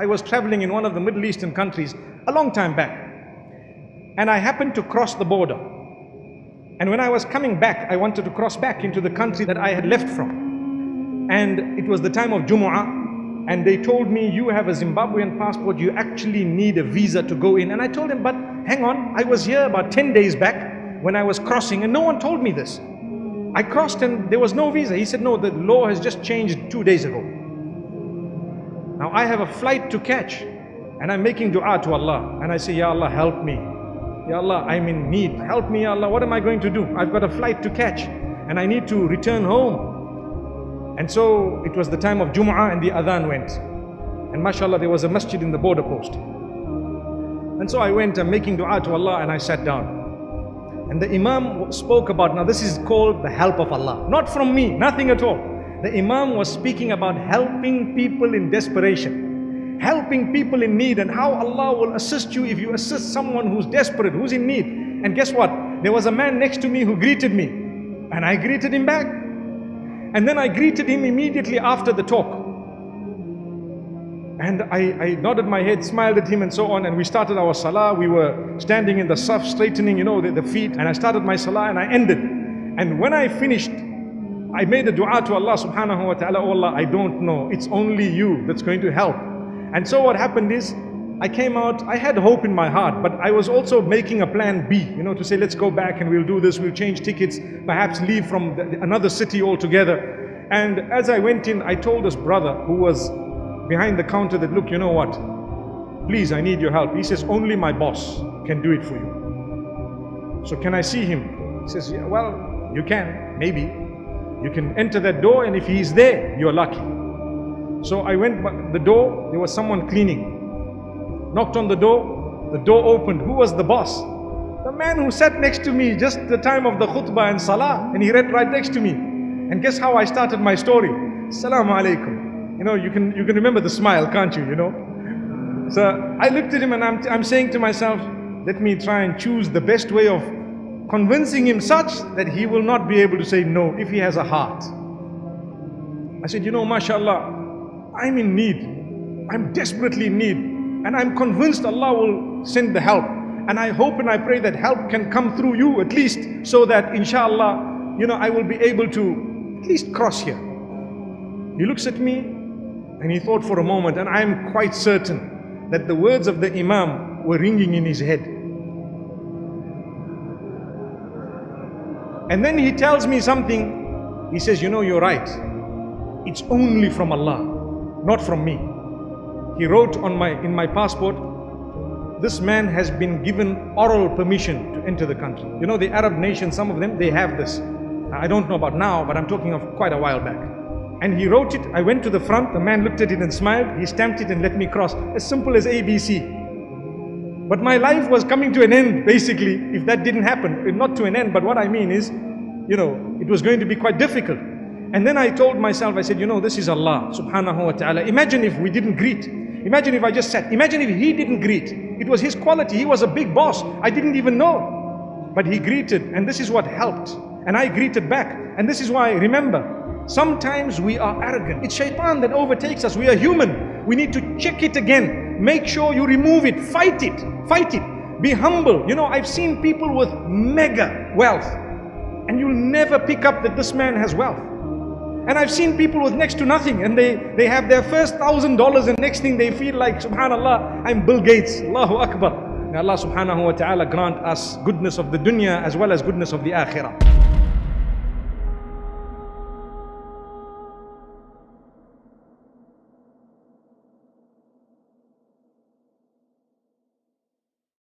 I was traveling in one of the Middle Eastern countries a long time back, and I happened to cross the border. And when I was coming back, I wanted to cross back into the country that I had left from. And it was the time of Jumu'ah, and they told me, you have a Zimbabwean passport, you actually need a visa to go in. And I told them, but hang on, I was here about 10 days back when I was crossing, and no one told me this. I crossed and there was no visa. He said, no, the law has just changed 2 days ago. Now I have a flight to catch, and I'm making dua to Allah, and I say, Ya Allah, help me. Ya Allah, I'm in need. Help me, Ya Allah. What am I going to do? I've got a flight to catch, and I need to return home. And so it was the time of Jumu'ah, and the adhan went. And mashallah, there was a masjid in the border post. And so I went, I'm making dua to Allah, and I sat down. And the Imam spoke about, now this is called the help of Allah. Not from me, nothing at all. The Imam was speaking about helping people in desperation, helping people in need, and how Allah will assist you if you assist someone who's desperate, who's in need. And guess what? There was a man next to me who greeted me, and I greeted him back. And then I greeted him immediately after the talk. And I nodded my head, smiled at him and so on, and we started our salah. We were standing in the saf, straightening, the feet, and I started my salah and I ended. And when I finished, I made a dua to Allah subhanahu wa ta'ala, oh Allah, I don't know, it's only you that's going to help. And so what happened is, I came out, I had hope in my heart, but I was also making a plan B, to say, let's go back and we'll do this, we'll change tickets, perhaps leave from another city altogether. And as I went in, I told this brother who was behind the counter that, look, you know what, please, I need your help. He says, only my boss can do it for you. So can I see him? He says, yeah, well, you can, maybe. You can enter that door, and if he's there, you're lucky. So I went by the door, there was someone cleaning. Knocked on the door opened. Who was the boss? The man who sat next to me just the time of the khutbah and salah, and he read right next to me. And guess how I started my story? Assalamu alaikum. You can remember the smile, can't you? So I looked at him and I'm saying to myself, let me try and choose the best way of convincing him such that he will not be able to say no if he has a heart. I said, mashallah, I'm in need. I'm desperately in need. And I'm convinced Allah will send the help. And I hope and I pray that help can come through you at least, so that inshallah, I will be able to at least cross here. He looks at me and he thought for a moment, and I'm quite certain that the words of the Imam were ringing in his head. And then he tells me something. He says, you're right. It's only from Allah, not from me. He wrote in my passport, this man has been given oral permission to enter the country. The Arab nations, some of them, they have this. I don't know about now, but I'm talking of quite a while back. And he wrote it. I went to the front. The man looked at it and smiled. He stamped it and let me cross. As simple as ABC. But my life was coming to an end, basically, if that didn't happen. Not to an end, but what I mean is, it was going to be quite difficult. And then I told myself, I said, this is Allah subhanahu wa ta'ala. Imagine if we didn't greet. Imagine if I just sat. Imagine if he didn't greet. It was his quality. He was a big boss. I didn't even know. But he greeted, and this is what helped. And I greeted back. And this is why, remember, sometimes we are arrogant. It's shaitan that overtakes us. We are human. We need to check it again. Make sure you remove it. Fight it. Fight it. Be humble. I've seen people with mega wealth, and you'll never pick up that this man has wealth. And I've seen people with next to nothing, and they have their first $1,000, and next thing they feel like, Subhanallah, I'm Bill Gates. Allahu Akbar. May Allah subhanahu wa ta'ala grant us goodness of the dunya as well as goodness of the akhirah.